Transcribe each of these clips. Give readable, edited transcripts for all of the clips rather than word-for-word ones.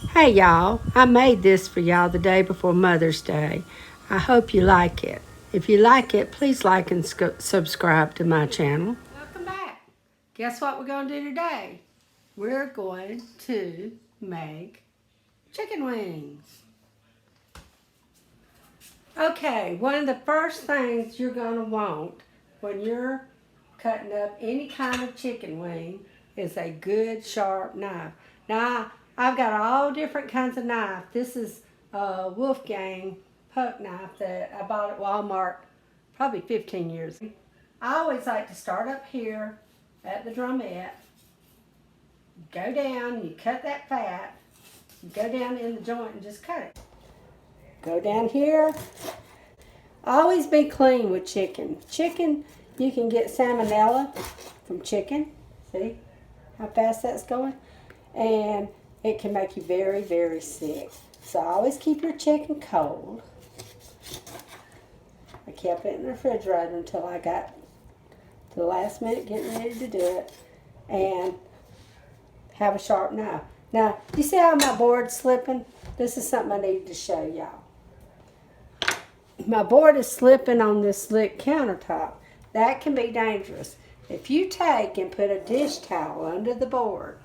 Hey y'all, I made this for y'all the day before Mother's Day. I hope you like it. If you like it, please like and subscribe to my channel. Welcome back. Guess what we're going to do today? We're going to make chicken wings. Okay, one of the first things you're going to want when you're cutting up any kind of chicken wing is a good sharp knife. Now, I've got all different kinds of knife. This is a Wolfgang poke knife that I bought at Walmart probably 15 years ago. I always like to start up here at the drumette, go down, you cut that fat, you go down in the joint and just cut it. Go down here. Always be clean with chicken. Chicken, you can get salmonella from chicken. See how fast that's going? And it can make you very, very sick. So always keep your chicken cold. I kept it in the refrigerator until I got to the last minute getting ready to do it. And have a sharp knife. Now, you see how my board's slipping? This is something I need to show y'all. My board is slipping on this slick countertop. That can be dangerous. If you take and put a dish towel under the board,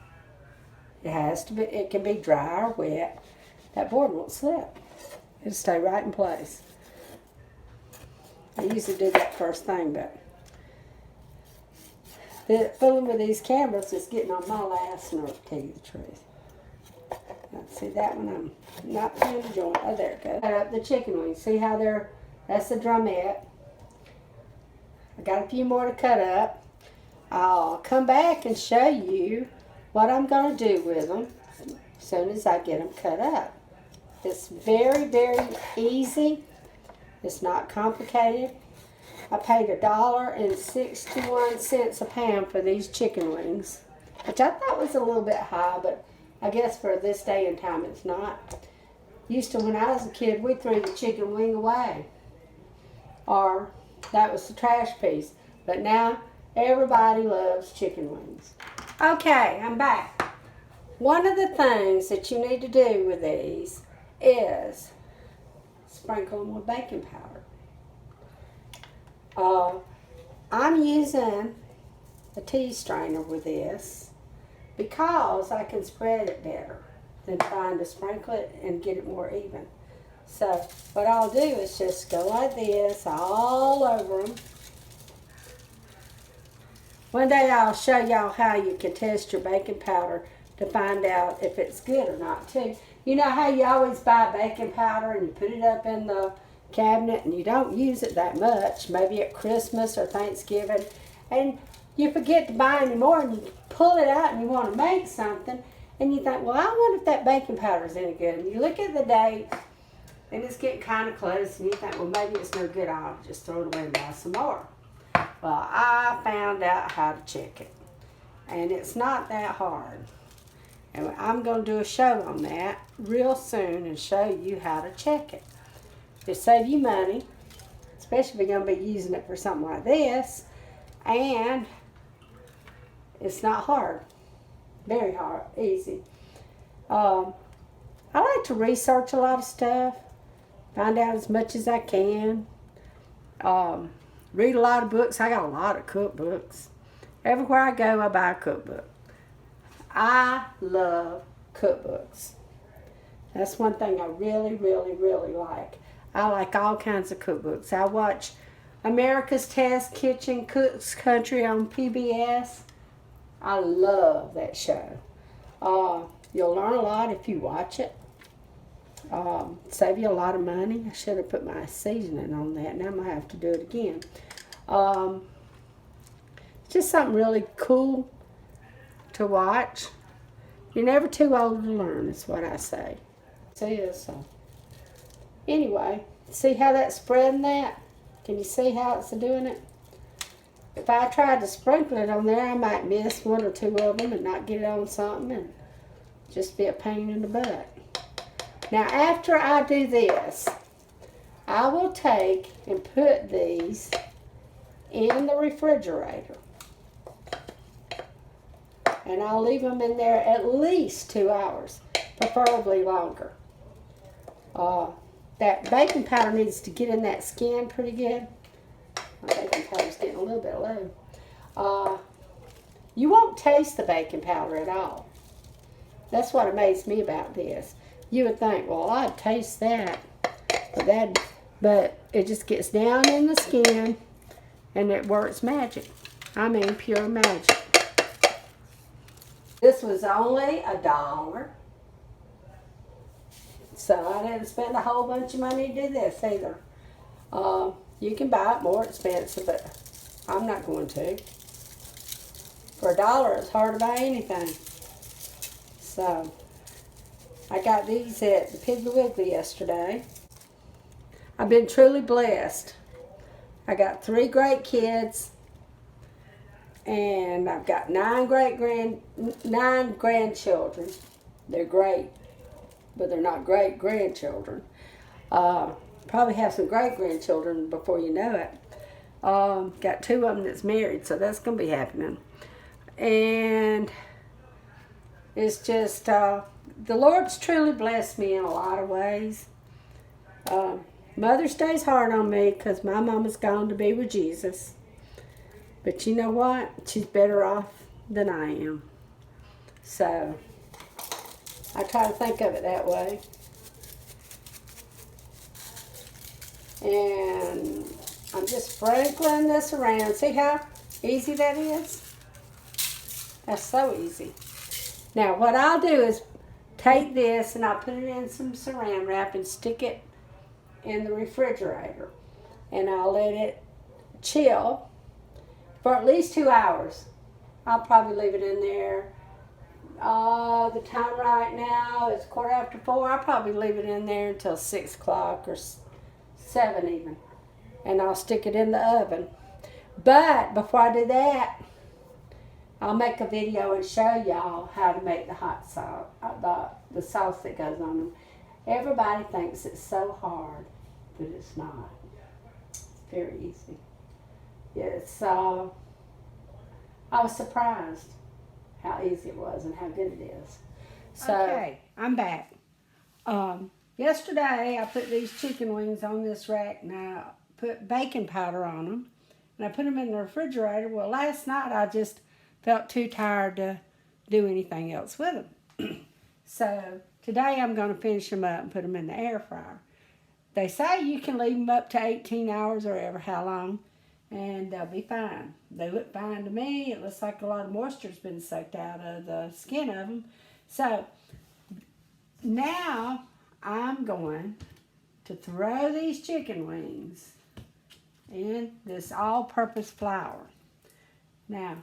it can be dry or wet. That board won't slip. It'll stay right in place. I usually do that first thing, but fooling with these cameras is getting on my last nerve, to tell you the truth. Now, see that one? I'm not playing the joint. Oh, there it goes. Cut up the chicken wings. See how that's the drumette. I got a few more to cut up. I'll come back and show you what I'm going to do with them as soon as I get them cut up. It's very, very easy. It's not complicated. I paid $1.61 a pound for these chicken wings, which I thought was a little bit high, but I guess for this day and time it's not. Used to, when I was a kid, we threw the chicken wing away, or that was the trash piece. But now everybody loves chicken wings. Okay, I'm back. One of the things that you need to do with these is sprinkle them with baking powder. I'm using a tea strainer with this because I can spread it better than trying to sprinkle it and get it more even. So what I'll do is just go like this all over them. One day I'll show y'all how you can test your baking powder to find out if it's good or not too. You know how you always buy baking powder and you put it up in the cabinet and you don't use it that much, maybe at Christmas or Thanksgiving, and you forget to buy any more and you pull it out and you want to make something and you think, well, I wonder if that baking powder is any good. And you look at the date and it's getting kind of close and you think, well, maybe it's no good. I'll just throw it away and buy some more. Well, I found out how to check it, and it's not that hard. And I'm going to do a show on that real soon and show you how to check it. It'll save you money, especially if you're going to be using it for something like this, and it's not hard. Very hard, easy. I like to research a lot of stuff, find out as much as I can. Read a lot of books. I got a lot of cookbooks. Everywhere I go, I buy a cookbook. I love cookbooks. That's one thing I really, really, really like. I like all kinds of cookbooks. I watch America's Test Kitchen Cooks Country on PBS. I love that show. You'll learn a lot if you watch it. Save you a lot of money. I should have put my seasoning on that. Now I'm going to have to do it again. It's just something really cool to watch. You're never too old to learn, is what I say. So anyway, see how that's spreading that? Can you see how it's doing it? If I tried to sprinkle it on there, I might miss one or two of them and not get it on something and just be a pain in the butt. Now, after I do this, I will take and put these in the refrigerator. And I'll leave them in there at least 2 hours. preferably longer. That baking powder needs to get in that skin pretty good. My baking powder's getting a little bit low. You won't taste the baking powder at all. That's what amazed me about this. You would think, well, I'd taste that. But it just gets down in the skin and it works magic. I mean, pure magic. This was only $1. So I didn't spend a whole bunch of money to do this either. You can buy it more expensive, but I'm not going to. For $1, it's hard to buy anything. So I got these at the Piggly Wiggly yesterday. I've been truly blessed. I got 3 great kids, and I've got 9 grandchildren. They're great, but they're not great grandchildren. Probably have some great grandchildren before you know it. Got 2 of them that's married, so that's going to be happening. And it's just, the Lord's truly blessed me in a lot of ways. Mother's Day's hard on me because my mama's gone to be with Jesus. But you know what? She's better off than I am. So I try to think of it that way. And I'm just sprinkling this around. See how easy that is? That's so easy. Now what I'll do is take this and I'll put it in some saran wrap and stick it in the refrigerator. And I'll let it chill for at least 2 hours. I'll probably leave it in there. The time right now is 4:15. I'll probably leave it in there until 6 o'clock or 7 even. And I'll stick it in the oven. But before I do that, I'll make a video and show y'all how to make the hot sauce, the sauce that goes on them. Everybody thinks it's so hard, but it's not. It's very easy. It's, I was surprised how easy it was and how good it is. So, okay, I'm back. Yesterday I put these chicken wings on this rack and I put baking powder on them and I put them in the refrigerator. Well, last night I just felt too tired to do anything else with them. So today I'm going to finish them up and put them in the air fryer. They say you can leave them up to 18 hours or ever how long, and they'll be fine. They look fine to me. It looks like a lot of moisture's been sucked out of the skin of them. So now I'm going to throw these chicken wings in this all-purpose flour. Now,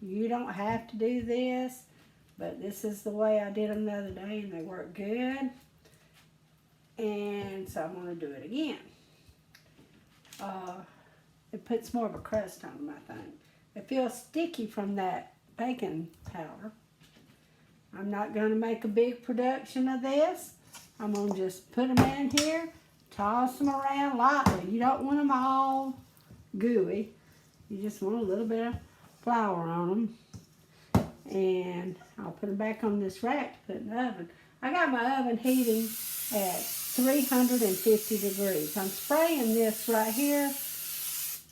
you don't have to do this, but this is the way I did them the other day and they work good. And so I'm going to do it again. It puts more of a crust on them, I think. It feels sticky from that baking powder. I'm not going to make a big production of this. I'm going to just put them in here, toss them around lightly. You don't want them all gooey. You just want a little bit of flour on them. And I'll put them back on this rack to put in the oven. I got my oven heating at 350 degrees. I'm spraying this right here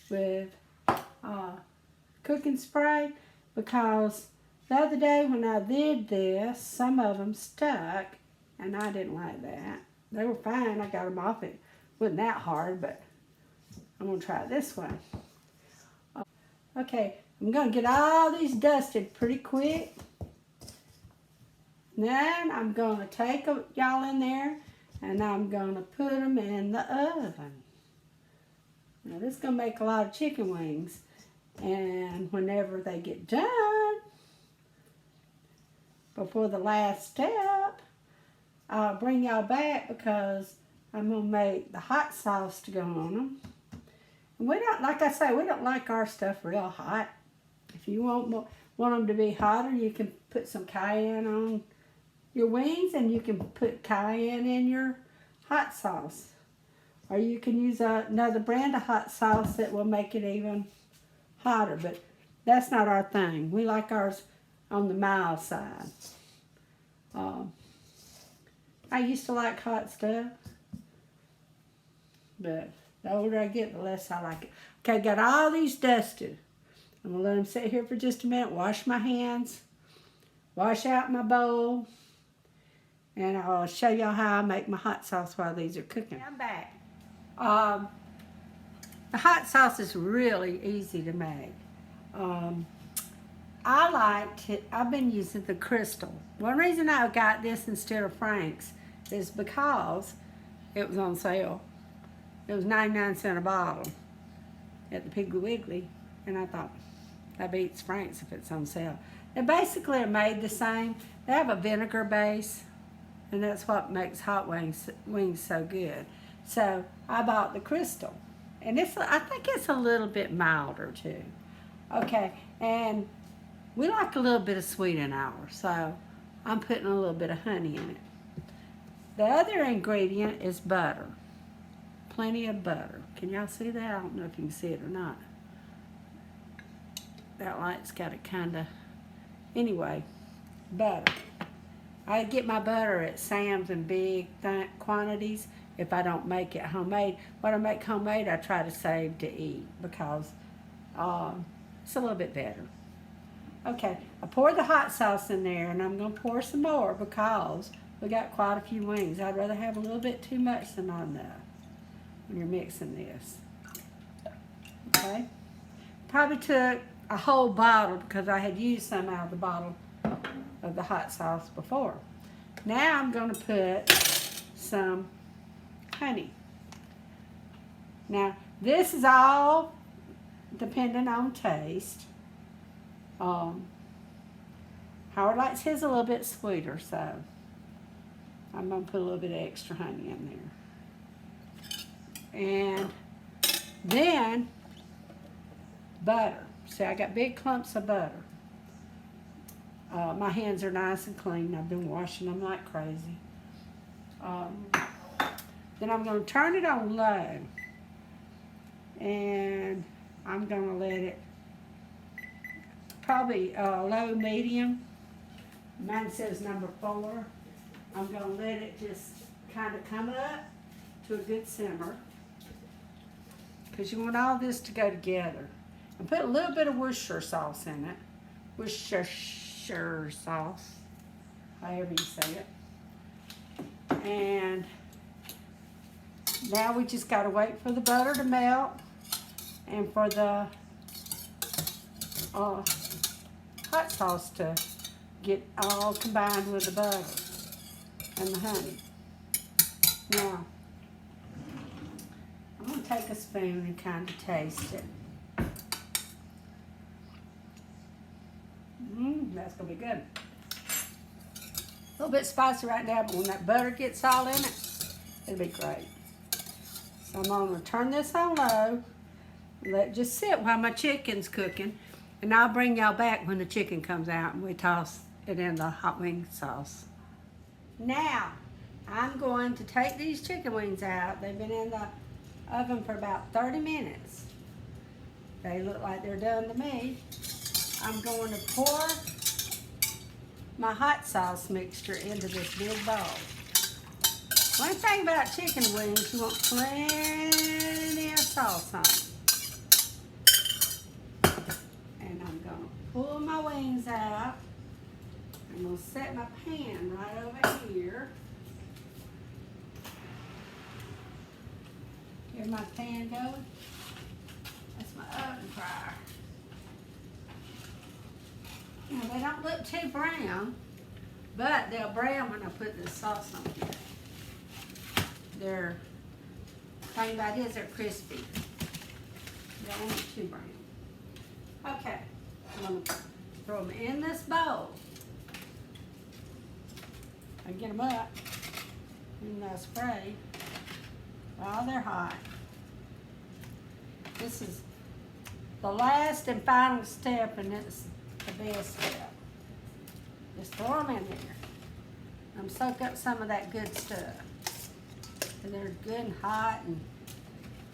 with cooking spray because the other day when I did this, some of them stuck and I didn't like that. They were fine. I got them off. It wasn't that hard, but I'm going to try it this way. Okay, I'm going to get all these dusted pretty quick. Then I'm going to take y'all in there and I'm going to put them in the oven. Now this is going to make a lot of chicken wings. And whenever they get done, before the last step, I'll bring y'all back because I'm going to make the hot sauce to go on them. And we don't, like I say, we don't like our stuff real hot. If you want them to be hotter, you can put some cayenne on your wings and you can put cayenne in your hot sauce. Or you can use another brand of hot sauce that will make it even hotter. But that's not our thing. We like ours on the mild side. I used to like hot stuff, but the older I get, the less I like it. Okay, got all these dusted. I'm going to let them sit here for just a minute, wash my hands, wash out my bowl, and I'll show y'all how I make my hot sauce while these are cooking. I'm back. The hot sauce is really easy to make. I've been using the Crystal. One reason I got this instead of Frank's is because it was on sale. It was 99 cents a bottle at the Piggly Wiggly, and I thought, that beats Frank's if it's on sale. They basically are made the same. They have a vinegar base, and that's what makes hot wings so good. So I bought the Crystal, and I think it's a little bit milder too. Okay, and we like a little bit of sweet in ours, so I'm putting a little bit of honey in it. The other ingredient is butter. Plenty of butter. Can y'all see that? I don't know if you can see it or not. That light's got it kind of... Anyway, butter. I get my butter at Sam's in big quantities if I don't make it homemade. When I make homemade, I try to save to eat because it's a little bit better. Okay, I poured the hot sauce in there, and I'm going to pour some more because we got quite a few wings. I'd rather have a little bit too much than not enough when you're mixing this. Okay, probably took a whole bottle because I had used some out of the bottle of the hot sauce before. Now I'm going to put some honey. Now this is all dependent on taste. Howard likes his a little bit sweeter, so I'm going to put a little bit of extra honey in there. And then butter. See, I got big clumps of butter. My hands are nice and clean. I've been washing them like crazy. Then I'm going to turn it on low. And I'm going to let it probably low medium. Mine says number 4. I'm going to let it just kind of come up to a good simmer because you want all this to go together. And put a little bit of Worcestershire sauce in it. Worcestershire sauce, however you say it. And now we just got to wait for the butter to melt and for the hot sauce to get all combined with the butter and the honey. Now, I'm going to take a spoon and kind of taste it. That's going to be good. A little bit spicy right now, but when that butter gets all in it, it'll be great. So I'm going to turn this on low, let it just sit while my chicken's cooking, and I'll bring y'all back when the chicken comes out and we toss it in the hot wing sauce. Now, I'm going to take these chicken wings out. They've been in the oven for about 30 minutes. They look like they're done to me. I'm going to pour my hot sauce mixture into this big bowl. One thing about chicken wings, you want plenty of sauce on them. And I'm going to pull my wings out. I'm going to set my pan right over here. Get my pan going. That's my oven fryer. Now, they don't look too brown, but they'll brown when I put this sauce on here. Thing about it is they're crispy. They don't look too brown. Okay, I'm going to throw them in this bowl. I get them up in the spray while they're hot. This is the last and final step, and it's the best step. Just throw them in there. Soak up some of that good stuff. And they're good and hot, and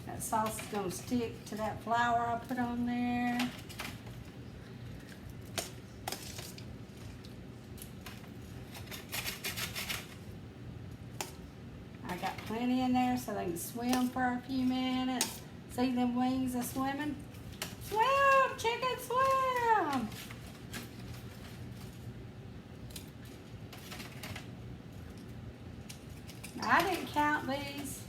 that sauce is going to stick to that flour I put on there. plenty in there so they can swim for a few minutes. See them wings are swimming? Swim, chicken, swim! I didn't count these.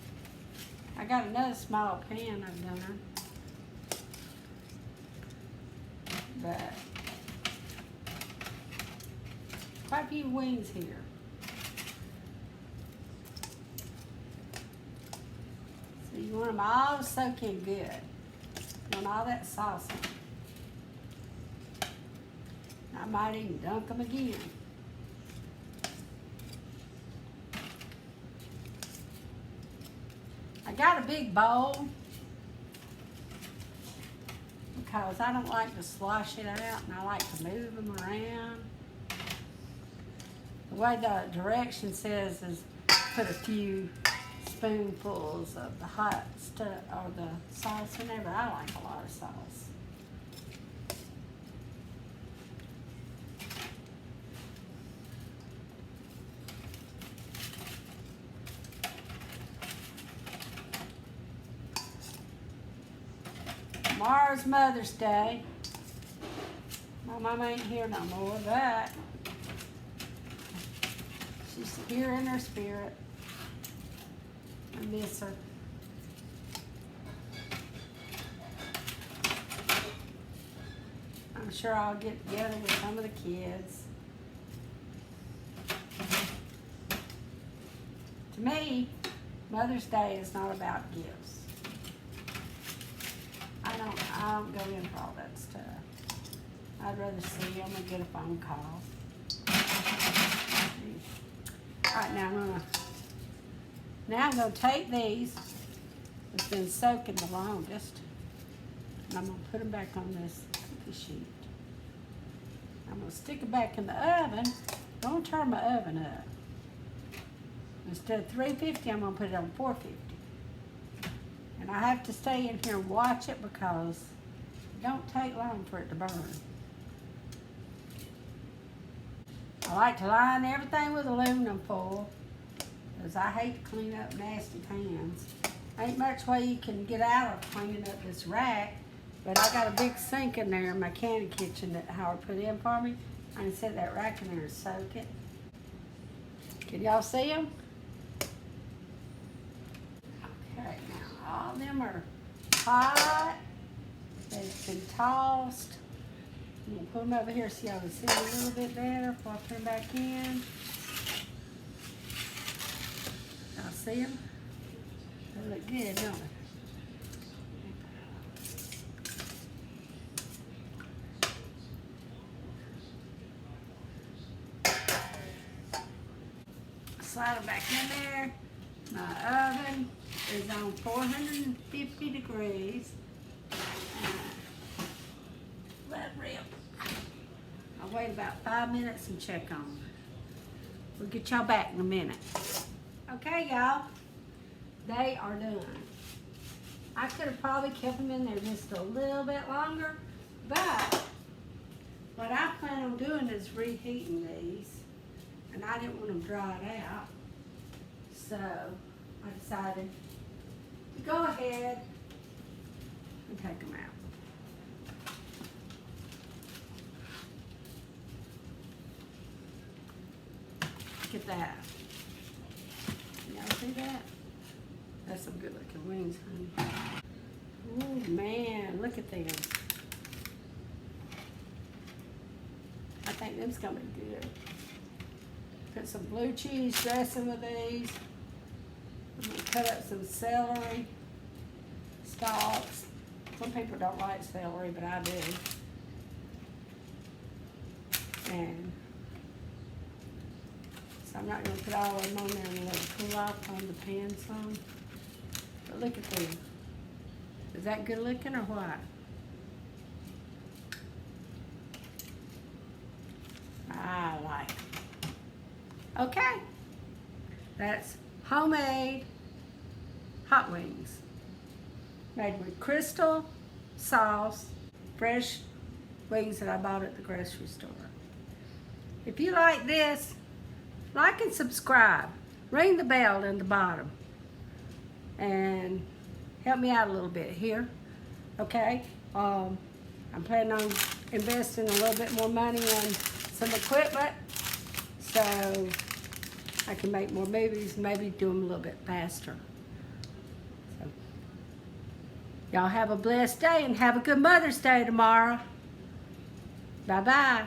I got another small pan I've done. But quite a few wings here. So you want them all soaking good. You want all that sauce in them. I might even dunk them again. I got a big bowl because I don't like to slosh it out and I like to move them around. The way the direction says is put a few spoonfuls of the hot stuff or the sauce in there, but I like a lot of sauce. Tomorrow's Mother's Day. My mama ain't here no more, but she's here in her spirit. I miss her. I'm sure I'll get together with some of the kids. To me, Mother's Day is not about gifts. I don't go in for all that stuff. I'd rather see them and get a phone call. All right, now I'm gonna take these. It's been soaking the longest, and I'm gonna put them back on this cookie sheet. I'm gonna stick them back in the oven. Don't turn my oven up. Instead of 350, I'm gonna put it on 450. And I have to stay in here and watch it because it don't take long for it to burn. I like to line everything with aluminum foil because I hate to clean up nasty pans. Ain't much way you can get out of cleaning up this rack, but I got a big sink in there in my candy kitchen that Howard put in for me. I can set that rack in there and soak it. Can y'all see them? All of them are hot. They've been tossed. I'm going to put them over here so y'all can see them a little bit better before I put them back in. Y'all see them? They look good, don't they? Slide them back in there. My oven is on 450 degrees. Let it rip. I'll wait about 5 minutes and check on them. We'll get y'all back in a minute. Okay, y'all. They are done. I could have probably kept them in there just a little bit longer, but what I plan on doing is reheating these, and I didn't want them dried out. So I decided to go ahead and take them out. Look at that. Y'all see that? That's some good looking wings, honey. Oh man, look at them. I think them's gonna be good. Put some blue cheese dressing with these. I'm gonna cut up some celery stalks. Some people don't like celery, but I do. And so I'm not gonna put all of them on there and let it cool off on the pan some. But look at these. Is that good looking or what? I like it. Okay. That's homemade hot wings. Made with crystal sauce, fresh wings that I bought at the grocery store. If you like this, like and subscribe. Ring the bell in the bottom. and help me out a little bit here, okay? I'm planning on investing a little bit more money on some equipment so I can make more movies, maybe do them a little bit faster. So, y'all have a blessed day and have a good Mother's Day tomorrow. Bye-bye.